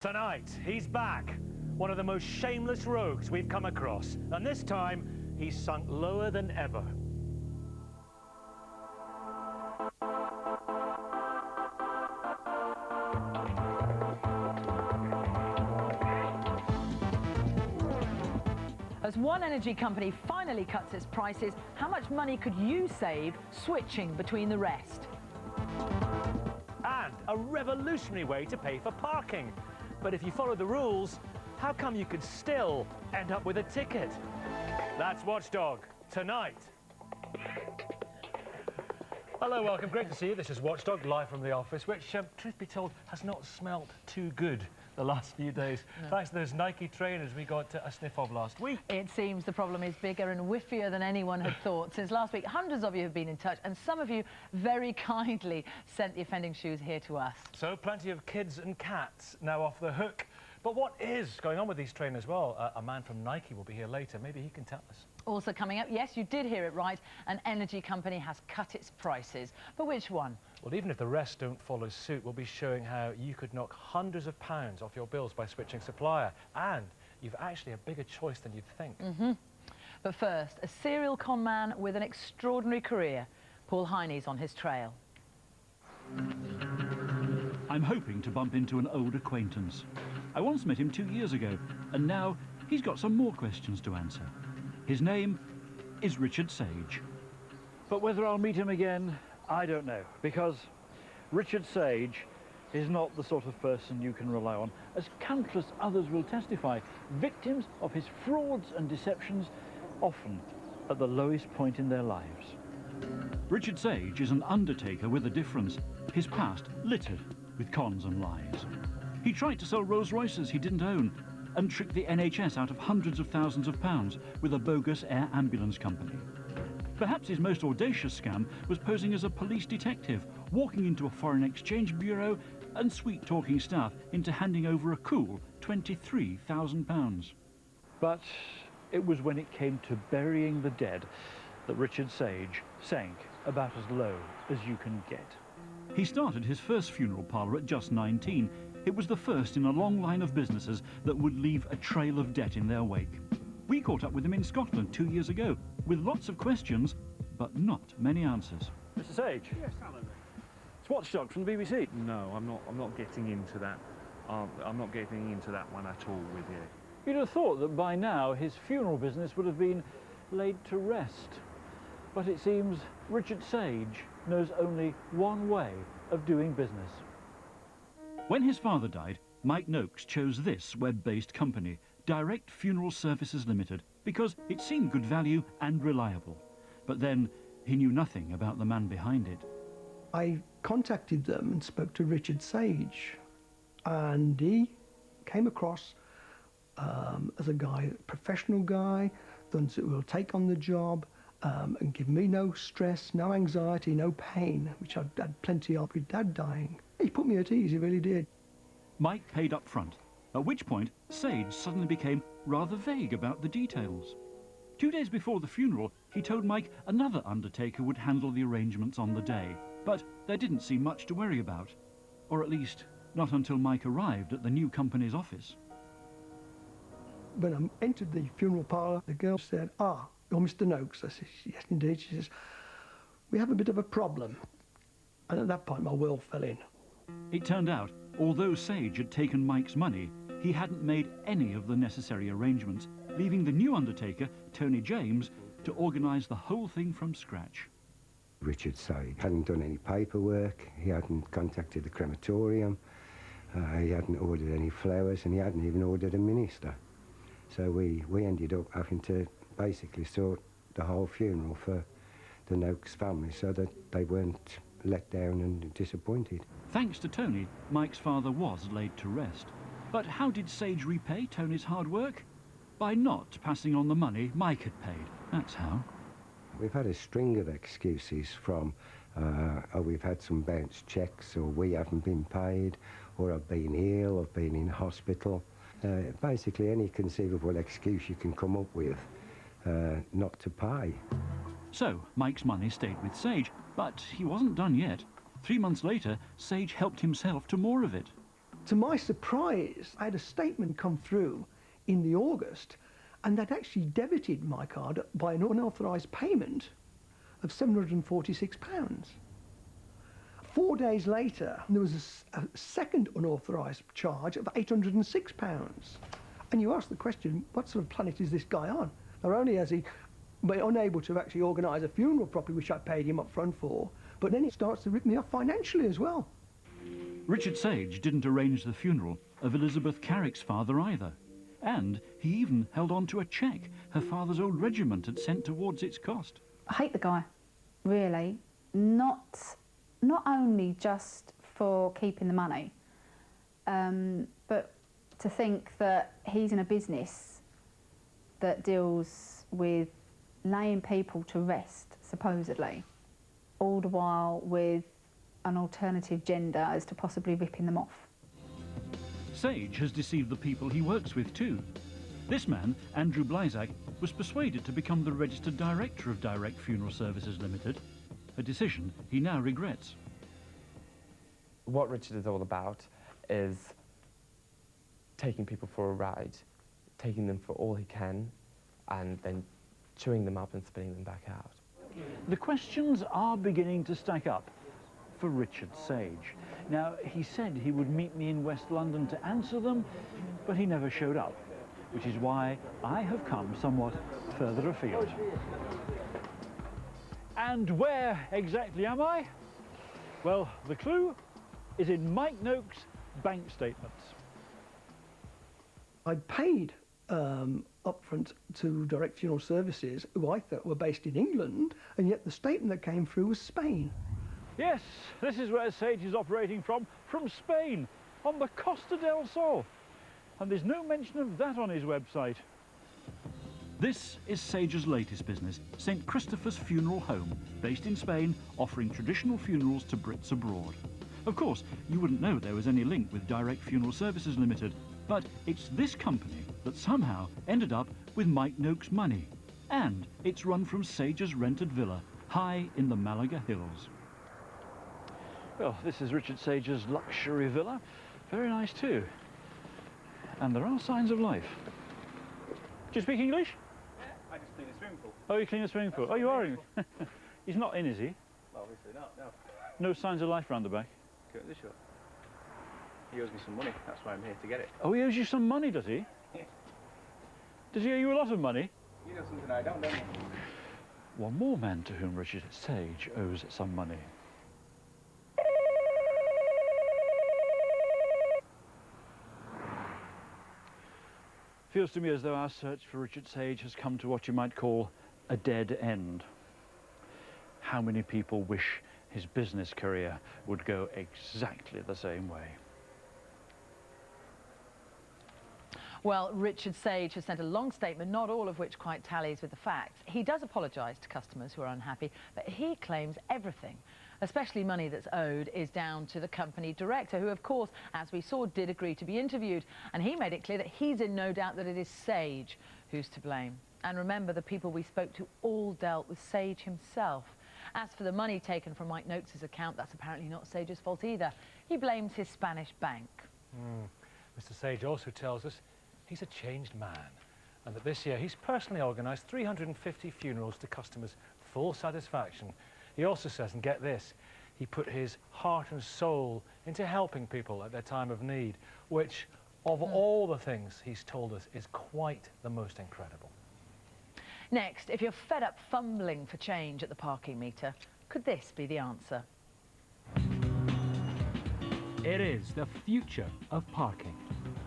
Tonight, he's back. One of the most shameless rogues we've come across. And this time, he's sunk lower than ever. As one energy company finally cuts its prices, how much money could you save switching between the rest? And a revolutionary way to pay for parking. But if you follow the rules, how come you could still end up with a ticket? That's Watchdog, tonight. Hello, welcome, great to see you. This is Watchdog, live from the office, which, truth be told, has not smelt too good the last few days. No. Thanks to those Nike trainers we got a sniff of last week. It seems the problem is bigger and whiffier than anyone had thought. Since last week, hundreds of you have been in touch, and some of you very kindly sent the offending shoes here to us. So plenty of kids and cats now off the hook. But what is going on with these trainers? Well, a man from Nike will be here later. Maybe he can tell us. Also coming up, yes, you did hear it right, an energy company has cut its prices. But which one? Well, even if the rest don't follow suit, we'll be showing how you could knock hundreds of pounds off your bills by switching supplier. And you've actually a bigger choice than you'd think. But first, a serial con man with an extraordinary career. Paul Heyney's on his trail. I'm hoping to bump into an old acquaintance. I once met him 2 years ago, and now he's got some more questions to answer. His name is Richard Sage. But whether I'll meet him again, I don't know, because Richard Sage is not the sort of person you can rely on. As countless others will testify, victims of his frauds and deceptions, often at the lowest point in their lives. Richard Sage is an undertaker with a difference. His past littered with cons and lies. He tried to sell Rolls Royces he didn't own and tricked the NHS out of hundreds of thousands of pounds with a bogus air ambulance company. Perhaps his most audacious scam was posing as a police detective, walking into a foreign exchange bureau and sweet-talking staff into handing over a cool £23,000. But it was when it came to burying the dead that Richard Sage sank about as low as you can get. He started his first funeral parlour at just 19. It was the first in a long line of businesses that would leave a trail of debt in their wake. We caught up with him in Scotland 2 years ago, with lots of questions, but not many answers. Mr. Sage? Yes, hello. It's Watchdog from the BBC. No, I'm not getting into that. I'm not getting into that one at all with you. You'd have thought that by now his funeral business would have been laid to rest. But it seems Richard Sage knows only one way of doing business. When his father died, Mike Noakes chose this web-based company, Direct Funeral Services Limited, because it seemed good value and reliable. But then he knew nothing about the man behind it. I contacted them and spoke to Richard Sage, and he came across as a guy, a professional guy, that will take on the job and give me no stress, no anxiety, no pain, which I'd had plenty of with Dad dying. He put me at ease, he really did. Mike paid up front, at which point Sage suddenly became rather vague about the details. 2 days before the funeral, he told Mike another undertaker would handle the arrangements on the day, but there didn't seem much to worry about, or at least not until Mike arrived at the new company's office. When I entered the funeral parlour, the girl said, "Ah, you're Mr. Noakes." I said, "Yes, indeed." She says, "We have a bit of a problem." And at that point, my world fell in. It turned out, although Sage had taken Mike's money, he hadn't made any of the necessary arrangements, leaving the new undertaker, Tony James, to organise the whole thing from scratch. Richard Sage hadn't done any paperwork, he hadn't contacted the crematorium, he hadn't ordered any flowers, and he hadn't even ordered a minister. So we ended up having to basically sort the whole funeral for the Noakes family so that they weren't let down and disappointed. Thanks to Tony, Mike's father was laid to rest. But how did Sage repay Tony's hard work? By not passing on the money Mike had paid. That's how. We've had a string of excuses from, oh, we've had some bounced checks, or we haven't been paid, or I've been ill, I've been in hospital. Basically any conceivable excuse you can come up with not to pay. So Mike's money stayed with Sage, but he wasn't done yet. 3 months later, Sage helped himself to more of it. To my surprise, I had a statement come through in the August, and they'd actually debited my card by an unauthorised payment of £746. 4 days later, there was a second unauthorised charge of £806. And you ask the question, what sort of planet is this guy on? Not only has he been unable to actually organise a funeral properly, which I paid him up front for, but then he starts to rip me off financially as well. Richard Sage didn't arrange the funeral of Elizabeth Carrick's father either. And he even held on to a cheque her father's old regiment had sent towards its cost. I hate the guy, really. Not only just for keeping the money, but to think that he's in a business that deals with laying people to rest, supposedly, all the while with an alternative gender as to possibly ripping them off. Sage has deceived the people he works with too. This man, Andrew Blysack, was persuaded to become the registered director of Direct Funeral Services Limited, a decision he now regrets. What Richard is all about is taking people for a ride, taking them for all he can, and then chewing them up and spitting them back out. The questions are beginning to stack up for Richard Sage. Now, he said he would meet me in West London to answer them, but he never showed up, which is why I have come somewhat further afield. And where exactly am I? Well, the clue is in Mike Noakes' bank statements. I paid upfront to Direct Funeral Services, who I thought were based in England, and yet the statement that came through was Spain. Yes, this is where Sage is operating from Spain, on the Costa del Sol. And there's no mention of that on his website. This is Sage's latest business, St. Christopher's Funeral Home, based in Spain, offering traditional funerals to Brits abroad. Of course, you wouldn't know there was any link with Direct Funeral Services Limited, but it's this company that somehow ended up with Mike Noakes' money. And it's run from Sage's rented villa, high in the Malaga Hills. Well, this is Richard Sage's luxury villa. Very nice too. And there are signs of life. Do you speak English? Yeah, I just clean a swimming pool. Oh, you clean a swimming pool. Oh, you are in. He's not in, is he? Well, obviously not, no. No signs of life round the back? Currently sure. He owes me some money, that's why I'm here to get it. Oh, he owes you some money, does he? Yeah. Does he owe you a lot of money? You know something I don't you? One more man to whom Richard Sage owes some money. Feels to me as though our search for Richard Sage has come to what you might call a dead end. How many people wish his business career would go exactly the same way? Well, Richard Sage has sent a long statement, not all of which quite tallies with the facts. He does apologise to customers who are unhappy, but he claims everything, especially money that's owed, is down to the company director, who, of course, as we saw, did agree to be interviewed. And he made it clear that he's in no doubt that it is Sage who's to blame. And remember, the people we spoke to all dealt with Sage himself. As for the money taken from Mike Noakes' account, that's apparently not Sage's fault either. He blames his Spanish bank. Mr. Sage also tells us he's a changed man, and that this year he's personally organised 350 funerals to customers' full satisfaction. He also says, and get this, he put his heart and soul into helping people at their time of need, which, of all the things he's told us, is quite the most incredible. Next, if you're fed up fumbling for change at the parking meter, could this be the answer? It is the future of parking.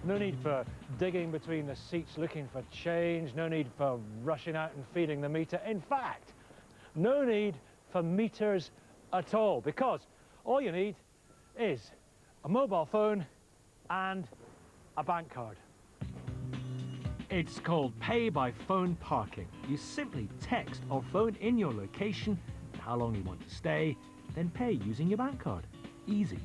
No need for digging between the seats looking for change, no need for rushing out and feeding the meter. In fact, no need for meters at all, because all you need is a mobile phone and a bank card. It's called Pay by Phone Parking. You simply text or phone in your location and how long you want to stay, then pay using your bank card. Easy.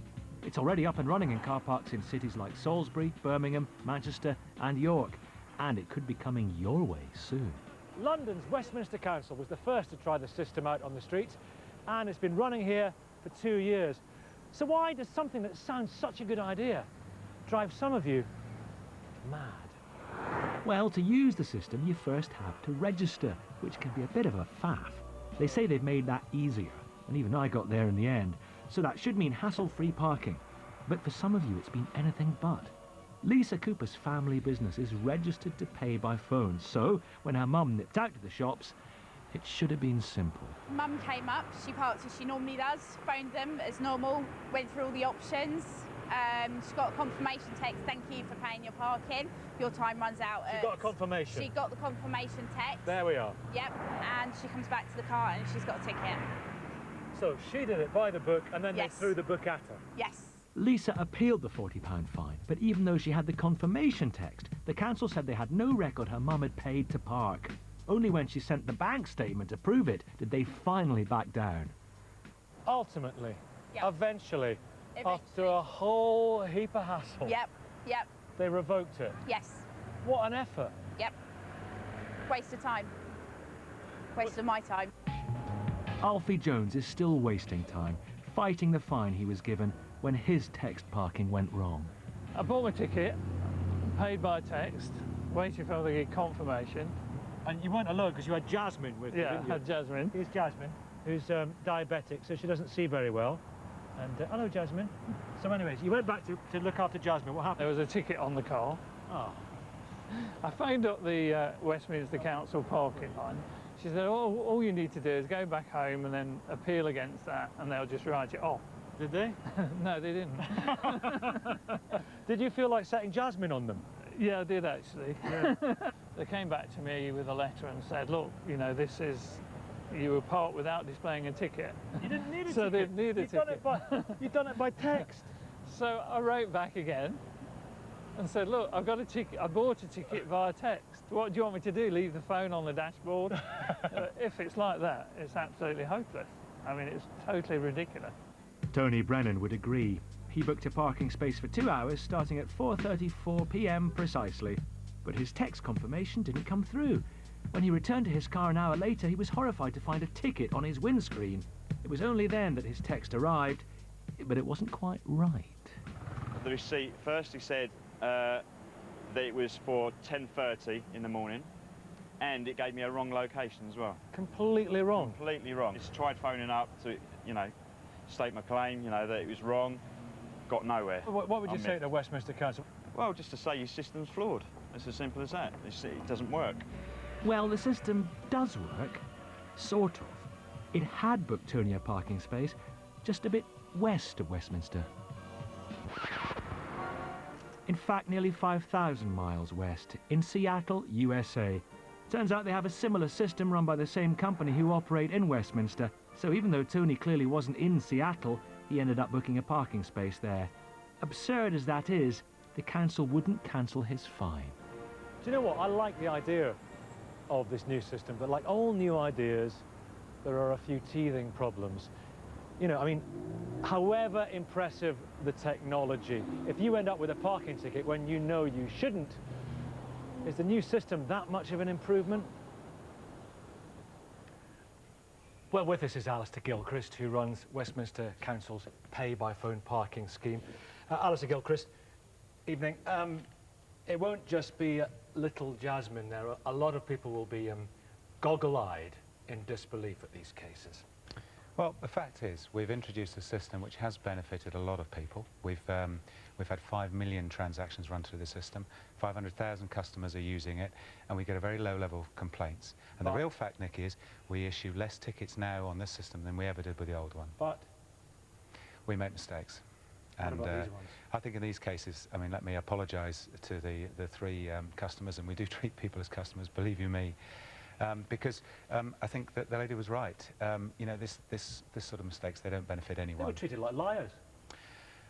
It's already up and running in car parks in cities like Salisbury, Birmingham, Manchester and York, and it could be coming your way soon. London's Westminster Council was the first to try the system out on the streets, and it's been running here for 2 years. So why does something that sounds such a good idea drive some of you mad. Well, to use the system, you first have to register, which can be a bit of a faff. They say they've made that easier, and even I got there in the end, so that should mean hassle-free parking. But for some of you, it's been anything but. Lisa Cooper's family business is registered to pay by phone, so when her mum nipped out to the shops, it should have been simple. Mum came up, she parked as she normally does, phoned them as normal, went through all the options. She got a confirmation text, thank you for paying your parking. Your time runs out She got a confirmation? She got the confirmation text. There we are. Yep, and she comes back to the car and she's got a ticket. So she did it by the book and then Yes. they threw the book at her? Yes. Lisa appealed the £40 fine, but even though she had the confirmation text, the council said they had no record her mum had paid to park. Only when she sent the bank statement to prove it did they finally back down. Ultimately, Yep. eventually, after a whole heap of hassle, Yep, they revoked it. yes, What an effort. yep. Waste of time. Waste of my time. Alfie Jones is still wasting time, fighting the fine he was given when his text parking went wrong. I bought my ticket, paid by text, waiting for the confirmation. And you weren't alone because you had Jasmine with you, Yeah, didn't I you? had Jasmine. Here's Jasmine, who's diabetic, so she doesn't see very well. And hello, Jasmine. So anyways, you went back to look after Jasmine. What happened? There was a ticket on the car. Oh. I phoned up the Westminster Council parking line. She said, oh, all you need to do is go back home and then appeal against that and they'll just write it off. Did they? No, they didn't. Did you feel like setting Jasmine on them? Yeah, I did actually. Yeah. They came back to me with a letter and said, look, you know, this is, you were parked without displaying a ticket. You didn't need a So they ticket. didn't need a ticket. You've done it by text. So I wrote back again and said, look, I've got a ticket, I bought a ticket via text. What do you want me to do, leave the phone on the dashboard? If it's like that, it's absolutely hopeless. I mean, it's totally ridiculous. Tony Brennan would agree. He booked a parking space for 2 hours, starting at 4:34 p.m. precisely. But his text confirmation didn't come through. When he returned to his car an hour later, he was horrified to find a ticket on his windscreen. It was only then that his text arrived, but it wasn't quite right. The receipt firstly said that it was for 10:30 in the morning, and it gave me a wrong location as well. Completely wrong? Completely wrong. Just tried phoning up to, you know, state my claim, you know, that it was wrong, got nowhere. What would you say to Westminster Council? Well, just to say your system's flawed. It's as simple as that. It doesn't work. Well, the system does work, sort of. It had booked Tony a parking space just a bit west of Westminster. In fact, nearly 5,000 miles west, in Seattle, USA. Turns out they have a similar system run by the same company who operate in Westminster, so even though Tony clearly wasn't in Seattle, he ended up booking a parking space there. Absurd as that is, the council wouldn't cancel his fine. Do you know what? I like the idea of this new system, but like all new ideas, there are a few teething problems. You know, I mean, however impressive the technology, if you end up with a parking ticket when you know you shouldn't, is the new system that much of an improvement? Well, with us is Alistair Gilchrist, who runs Westminster Council's pay-by-phone parking scheme. Alistair Gilchrist, evening. It won't just be little Jasmine there. A lot of people will be goggle-eyed in disbelief at these cases. Well, the fact is, we've introduced a system which has benefited a lot of people. We've had 5 million transactions run through the system, 500,000 customers are using it, and we get a very low level of complaints. And the real fact, Nick, is we issue less tickets now on this system than we ever did with the old one. But we make mistakes. And I think in these cases, I mean, let me apologise to the 3 customers, and we do treat people as customers, believe you me. Because I think that the lady was right. You know, this sort of mistakes, they don't benefit anyone. They were treated like liars.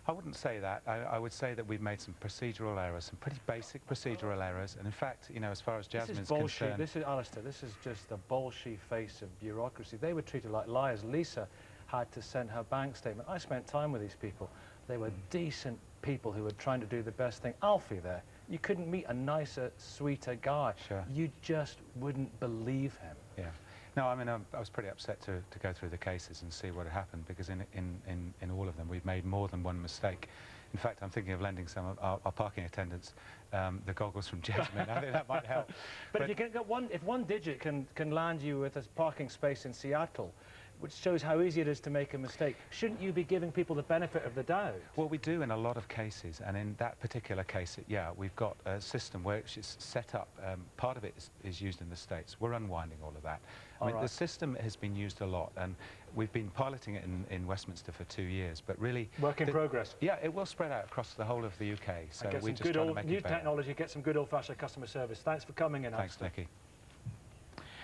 I wouldn't say that. I would say that we've made some procedural errors, some pretty basic procedural errors. And in fact, you know, as far as Jasmine's concerned... This is, Alistair, this is just the bullshit face of bureaucracy. They were treated like liars. Lisa had to send her bank statement. I spent time with these people. They were decent people who were trying to do the best thing. Alfie there, you couldn't meet a nicer, sweeter guy. Sure. You just wouldn't believe him. Yeah. No, I mean, I was pretty upset to go through the cases and see what had happened, because in all of them we've made more than one mistake. In fact, I'm thinking of lending some of our parking attendants the goggles from Gentlemen. I think that might help. But if you can get if one digit can land you with a parking space in Seattle, which shows how easy it is to make a mistake, shouldn't you be giving people the benefit of the doubt? Well, we do in a lot of cases, and in that particular case, yeah, we've got a system where it's set up. Part of it is used in the States. We're unwinding all of that. I mean, the system has been used a lot, and we've been piloting it in Westminster for 2 years, but really... Work in progress. Yeah, it will spread out across the whole of the UK, so we're just trying to make it new better. technology, get some good old-fashioned customer service. Thanks for coming in, Thanks, Nicky.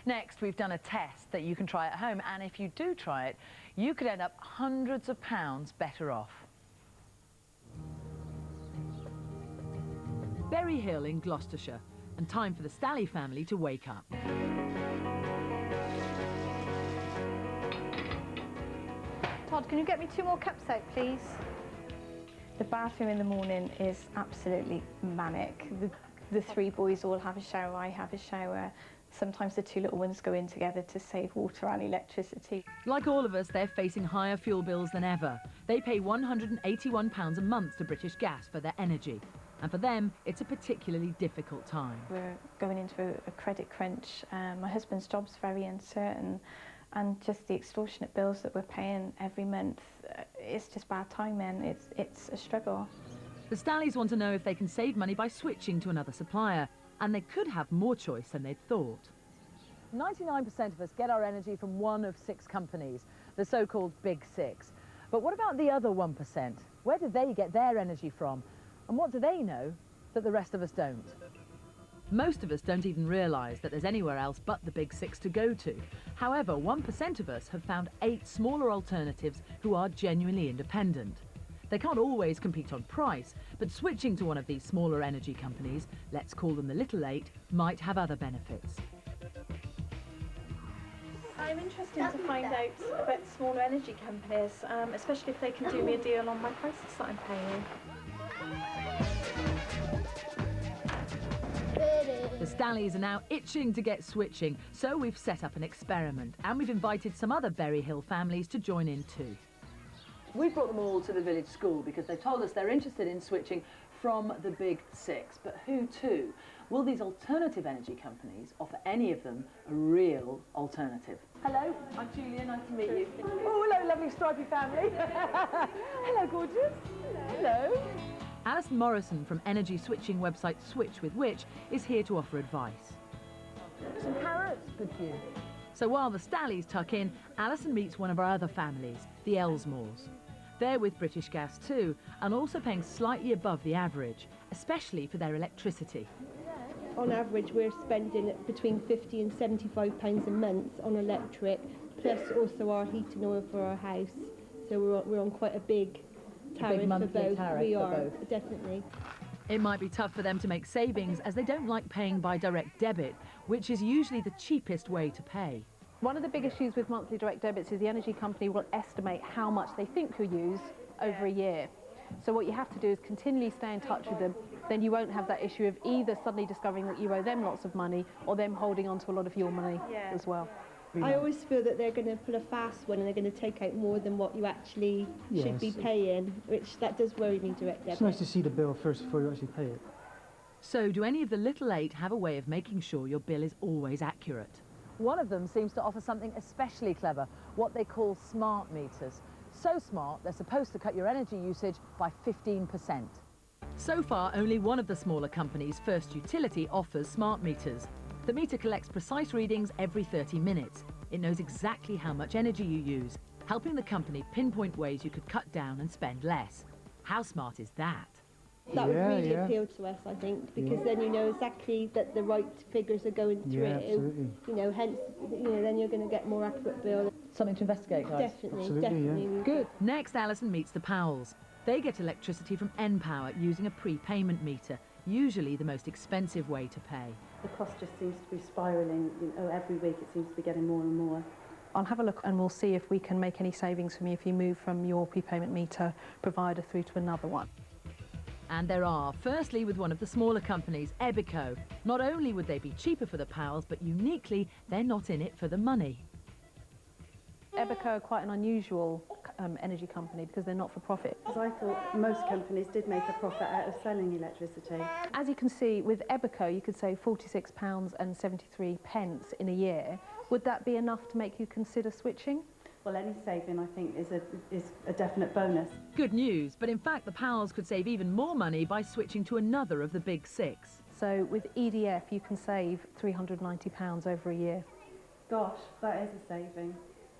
Next, we've done a test that you can try at home, and if you do try it, you could end up hundreds of pounds better off. Berry Hill in Gloucestershire, and time for the Stally family to wake up. Todd, can you get me 2 more cups out, please? The bathroom in the morning is absolutely manic. The 3 boys all have a shower, I have a shower. Sometimes the 2 little ones go in together to save water and electricity. Like all of us, they're facing higher fuel bills than ever. They pay £181 a month to British Gas for their energy. And for them, it's a particularly difficult time. We're going into a credit crunch. My husband's job's very uncertain, and just the extortionate bills that we're paying every month, it's just bad timing. It's a struggle. The Stallies want to know if they can save money by switching to another supplier, and they could have more choice than they'd thought. 99% of us get our energy from one of 6 companies, the so-called Big 6. But what about the other 1%? Where do they get their energy from? And what do they know that the rest of us don't? Most of us don't even realise that there's anywhere else but the Big 6 to go to. However, 1% of us have found 8 smaller alternatives who are genuinely independent. They can't always compete on price, but switching to one of these smaller energy companies, let's call them the Little 8, might have other benefits. I'm interested to find out about smaller energy companies, especially if they can do me a deal on my prices that I'm paying. The Stallies are now itching to get switching, so we've set up an experiment, and we've invited some other Berry Hill families to join in too. We've brought them all to the village school because they've told us they're interested in switching from the Big 6. But who to? Will these alternative energy companies offer any of them a real alternative? Hello, I'm Julia, nice to meet you. Oh, hello, lovely stripy family. Hello, gorgeous. Hello. Alison Morrison from energy switching website Switch with Which is here to offer advice. Some carrots, good for you. So while the Stallies tuck in, Alison meets one of our other families, the Elsmores. They're with British Gas too, and also paying slightly above the average, especially for their electricity. On average, we're spending between £50 and £75 a month on electric, plus also our heating oil for our house. So we're on quite a big tariff for both. We are, definitely. It might be tough for them to make savings as they don't like paying by direct debit, which is usually the cheapest way to pay. One of the big issues with monthly direct debits is the energy company will estimate how much they think you'll use over a year. So what you have to do is continually stay in touch with them. Then you won't have that issue of either suddenly discovering that you owe them lots of money or them holding on to a lot of your money as well. I always feel that they're going to pull a fast one and they're going to take out more than what you actually should be paying, which that does worry me, direct debit. It's nice to see the bill first before you actually pay it. So do any of the Little 8 have a way of making sure your bill is always accurate? One of them seems to offer something especially clever, what they call smart meters. So smart, they're supposed to cut your energy usage by 15%. So far, only one of the smaller companies, First Utility, offers smart meters. The meter collects precise readings every 30 minutes. It knows exactly how much energy you use, helping the company pinpoint ways you could cut down and spend less. How smart is that? That would really appeal to us, I think, because then you know exactly that the right figures are going through. Yeah, absolutely. You know, hence, then you're going to get more accurate bill. Something to investigate, guys. Definitely. Good. Next, Alison meets the Powells. They get electricity from N-Power using a prepayment meter, usually the most expensive way to pay. The cost just seems to be spiralling. Every week it seems to be getting more and more. I'll have a look and we'll see if we can make any savings from you if you move from your prepayment meter provider through to another one. And there are. Firstly, with one of the smaller companies, Ebico. Not only would they be cheaper for the Powells, but uniquely, they're not in it for the money. Ebico are quite an unusual energy company because they're not for profit. Because I thought most companies did make a profit out of selling electricity. As you can see, with Ebico, you could save £46.73 in a year. Would that be enough to make you consider switching? Well, any saving, I think, is a definite bonus. Good news, but in fact the Powells could save even more money by switching to another of the big six. So with EDF, you can save £390 over a year. Gosh, that is a saving.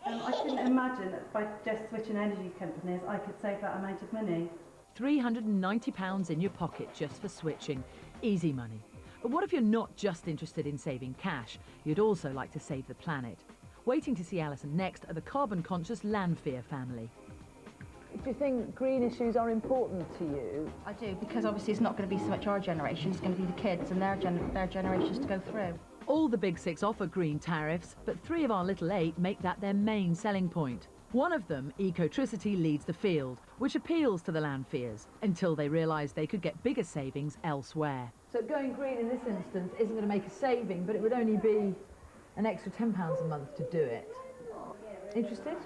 I couldn't imagine that by just switching energy companies, I could save that amount of money. £390 in your pocket just for switching. Easy money. But what if you're not just interested in saving cash? You'd also like to save the planet. Waiting to see Alison next are the carbon-conscious Lanfear family. Do you think green issues are important to you? I do, because obviously it's not going to be so much our generation, it's going to be the kids and their generations to go through. All the big six offer green tariffs, but 3 of our little 8 make that their main selling point. One of them, Ecotricity, leads the field, which appeals to the Lanfears until they realise they could get bigger savings elsewhere. So going green in this instance isn't going to make a saving, but it would only be an extra £10 a month to do it. Interested?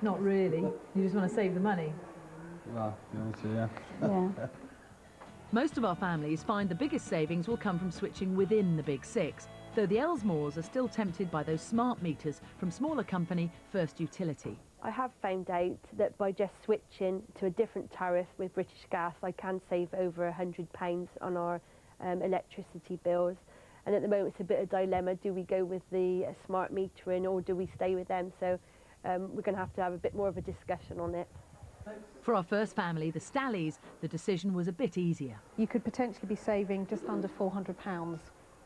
Not really. You just want to save the money. Well, yeah. Yeah. Most of our families find the biggest savings will come from switching within the big six, though the Elsmores are still tempted by those smart meters from smaller company First Utility. I have found out that by just switching to a different tariff with British Gas, I can save over £100 on our electricity bills. And at the moment it's a bit of a dilemma, do we go with the smart metering or do we stay with them? So we're going to have a bit more of a discussion on it. For our first family, the Stallies, the decision was a bit easier. You could potentially be saving just under £400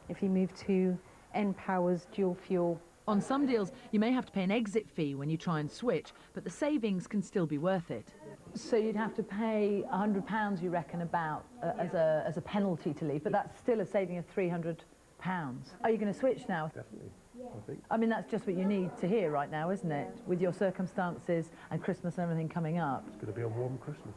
if you move to N-Power's dual fuel. On some deals, you may have to pay an exit fee when you try and switch, but the savings can still be worth it. So you'd have to pay £100, you reckon, about as a penalty to leave, but that's still a saving of £300. Are you going to switch now? Definitely, I think. I mean, that's just what you need to hear right now, isn't it? With your circumstances and Christmas and everything coming up. It's going to be a warm Christmas.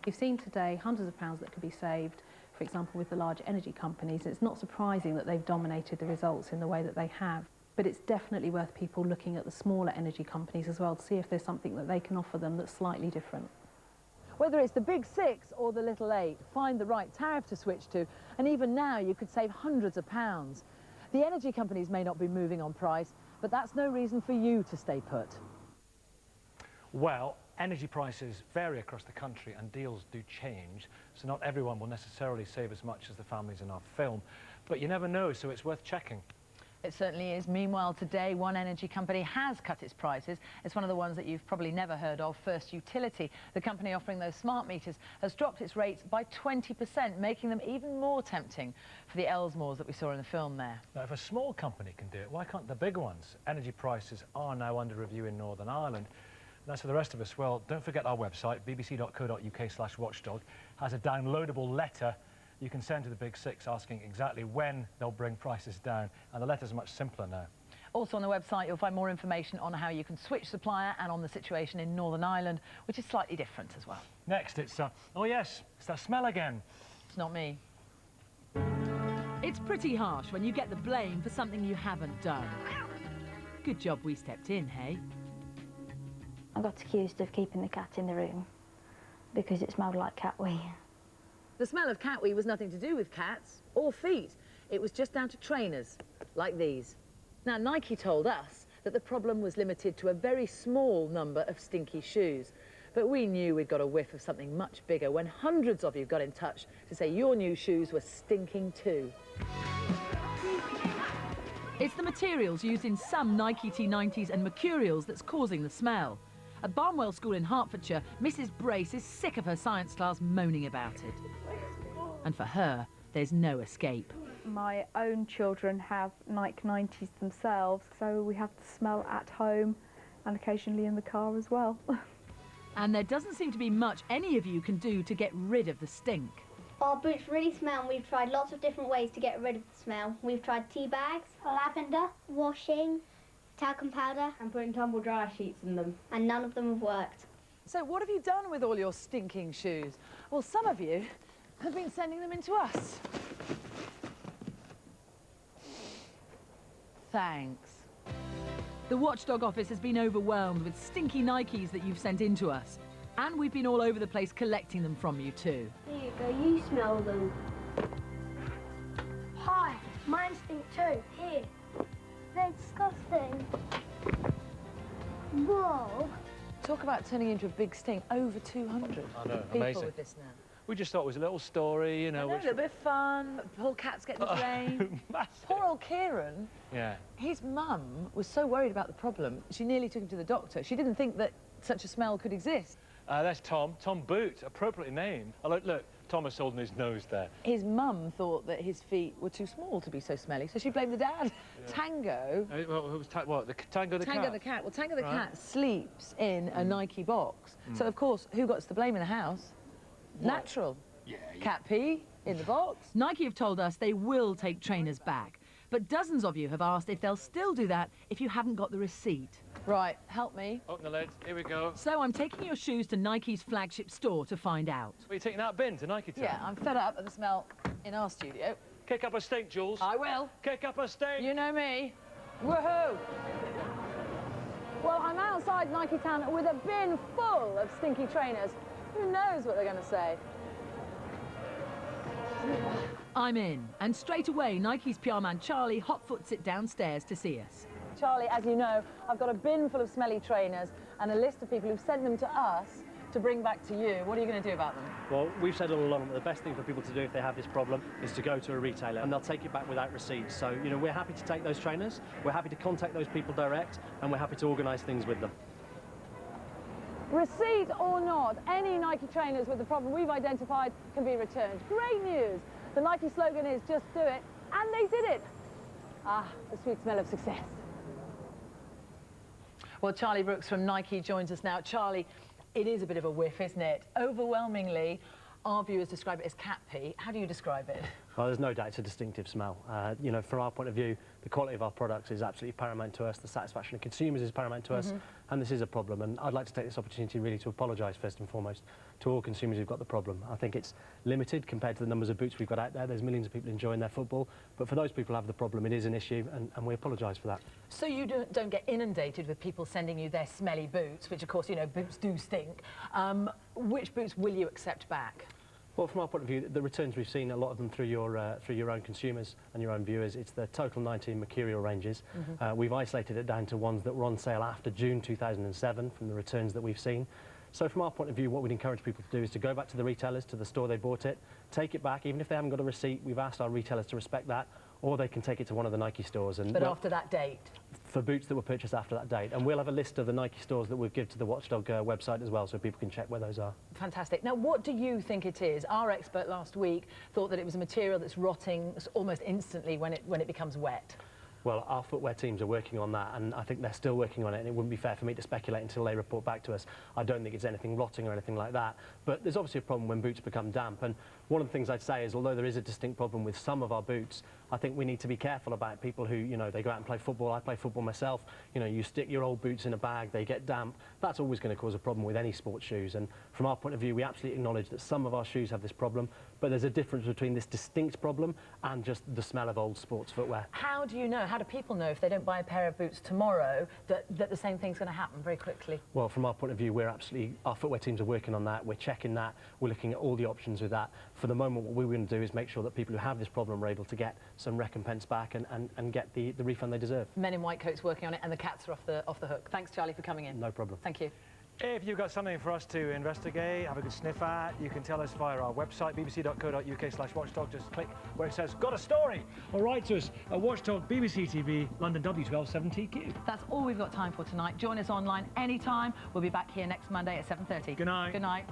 You've seen today hundreds of pounds that could be saved, for example, with the large energy companies. It's not surprising that they've dominated the results in the way that they have. But it's definitely worth people looking at the smaller energy companies as well to see if there's something that they can offer them that's slightly different. Whether it's the big 6 or the little 8, find the right tariff to switch to, and even now you could save hundreds of pounds. The energy companies may not be moving on price, but that's no reason for you to stay put. Well, energy prices vary across the country and deals do change, so not everyone will necessarily save as much as the families in our film. But you never know, so it's worth checking. It certainly is. Meanwhile, today, one energy company has cut its prices. It's one of the ones that you've probably never heard of, First Utility. The company offering those smart meters has dropped its rates by 20%, making them even more tempting for the Elsmores that we saw in the film there. Now, if a small company can do it, why can't the big ones? Energy prices are now under review in Northern Ireland. And as for the rest of us, well, don't forget our website, bbc.co.uk/watchdog, has a downloadable letter you can send to the big 6 asking exactly when they'll bring prices down, and the letter's much simpler now. Also on the website you'll find more information on how you can switch supplier and on the situation in Northern Ireland, which is slightly different as well. Next it's, oh yes, it's that smell again. It's not me. It's pretty harsh when you get the blame for something you haven't done. Good job we stepped in, hey? I got accused of keeping the cat in the room because it smelled like cat wee. The smell of cat wee was nothing to do with cats or feet. It was just down to trainers, like these. Now, Nike told us that the problem was limited to a very small number of stinky shoes. But we knew we'd got a whiff of something much bigger when hundreds of you got in touch to say your new shoes were stinking too. It's the materials used in some Nike T90s and Mercurials that's causing the smell. At Barnwell School in Hertfordshire, Mrs. Brace is sick of her science class moaning about it. And for her, there's no escape. My own children have Nike 90s themselves, so we have the smell at home and occasionally in the car as well. And there doesn't seem to be much any of you can do to get rid of the stink. Our boots really smell and we've tried lots of different ways to get rid of the smell. We've tried tea bags, lavender, washing, talcum powder and putting tumble dryer sheets in them, and none of them have worked. So what have you done with all your stinking shoes? Well, some of you have been sending them in to us. Thanks. The Watchdog office has been overwhelmed with stinky Nikes that you've sent in to us. And we've been all over the place collecting them from you too. Here you go, you smell them. Hi, mine stink too. Here. They're disgusting. Whoa. Talk about turning into a big sting. Over 200 I know, people amazing. with this now. We just thought it was a little story, you know. I know, a little bit of fun. Poor cat's getting the drain. Poor old Kieran. Yeah. His mum was so worried about the problem, she nearly took him to the doctor. She didn't think that such a smell could exist. That's Tom. Tom Boot, appropriately named. Oh, look, Thomas holding his nose there. His mum thought that his feet were too small to be so smelly, so she blamed the dad. Yeah. Tango. What? Tango the cat? Tango the cat. Well, Tango the right. cat sleeps in a Nike box. So, of course, who got the blame in the house? What? Natural. Yeah. Cat pee in the box. Nike have told us they will take trainers back. But dozens of you have asked if they'll still do that if you haven't got the receipt. Right, help me. Open the lid, here we go. So I'm taking your shoes to Nike's flagship store to find out. Are you taking that bin to Nike Town? Yeah, I'm fed up of the smell in our studio. Kick up a stink, Jules. I will. Kick up a stink. You know me. Woohoo! Well, I'm outside Nike Town with a bin full of stinky trainers. Who knows what they're going to say? I'm in, and straight away Nike's PR man Charlie hotfoots it downstairs to see us. Charlie, as you know, I've got a bin full of smelly trainers and a list of people who've sent them to us to bring back to you. What are you going to do about them? Well, we've said all along that the best thing for people to do if they have this problem is to go to a retailer and they'll take it back without receipts. So, you know, we're happy to take those trainers, we're happy to contact those people direct, and we're happy to organise things with them. Receipt or not, any Nike trainers with the problem we've identified can be returned. Great news! The Nike slogan is just do it, and they did it. Ah, the sweet smell of success. Well, Charlie Brooks from Nike joins us now. Charlie, it is a bit of a whiff, isn't it? Overwhelmingly, our viewers describe it as cat pee. How do you describe it? Well, there's no doubt it's a distinctive smell. You know, from our point of view, the quality of our products is absolutely paramount to us, the satisfaction of consumers is paramount to us, and this is a problem. And I'd like to take this opportunity really to apologise first and foremost to all consumers who've got the problem. I think it's limited compared to the numbers of boots we've got out there. There's millions of people enjoying their football, but for those people who have the problem, it is an issue, and we apologise for that. So you don't get inundated with people sending you their smelly boots, which of course, you know, boots do stink. Which boots will you accept back? Well, from our point of view, the returns we've seen, a lot of them through your own consumers and your own viewers, it's the Total 19 Mercurial ranges. We've isolated it down to ones that were on sale after June 2007 from the returns that we've seen. So from our point of view, what we'd encourage people to do is to go back to the retailers, to the store they bought it, take it back, even if they haven't got a receipt. We've asked our retailers to respect that, or they can take it to one of the Nike stores. And but after that date? For boots that were purchased after that date. And we'll have a list of the Nike stores that we'll give to the Watchdog website as well, so people can check where those are. Fantastic. Now, what do you think it is? Our expert last week thought that it was a material that's rotting almost instantly when it becomes wet. Well, our footwear teams are working on that, and I think they're still working on it, and it wouldn't be fair for me to speculate until they report back to us. I don't think it's anything rotting or anything like that, but there's obviously a problem when boots become damp, and one of the things I'd say is, although there is a distinct problem with some of our boots, I think we need to be careful about people who, you know, they go out and play football. I play football myself. You know, you stick your old boots in a bag, they get damp. That's always going to cause a problem with any sports shoes, and from our point of view, we absolutely acknowledge that some of our shoes have this problem, but there's a difference between this distinct problem and just the smell of old sports footwear. How do you know, how do people know if they don't buy a pair of boots tomorrow that the same thing's going to happen very quickly? Well, from our point of view, our footwear teams are working on that. We're checking that. We're looking at all the options with that. For the moment, what we're going to do is make sure that people who have this problem are able to get some recompense back and get the refund they deserve. Men in white coats working on it, and the cats are off the hook. Thanks, Charlie, for coming in. No problem. Thank you. If you've got something for us to investigate, have a good sniff at, you can tell us via our website, bbc.co.uk/watchdog. Just click where it says, got a story, or write to us at Watchdog, BBC TV, London W127TQ. That's all we've got time for tonight. Join us online anytime. We'll be back here next Monday at 7:30. Good night. Good night.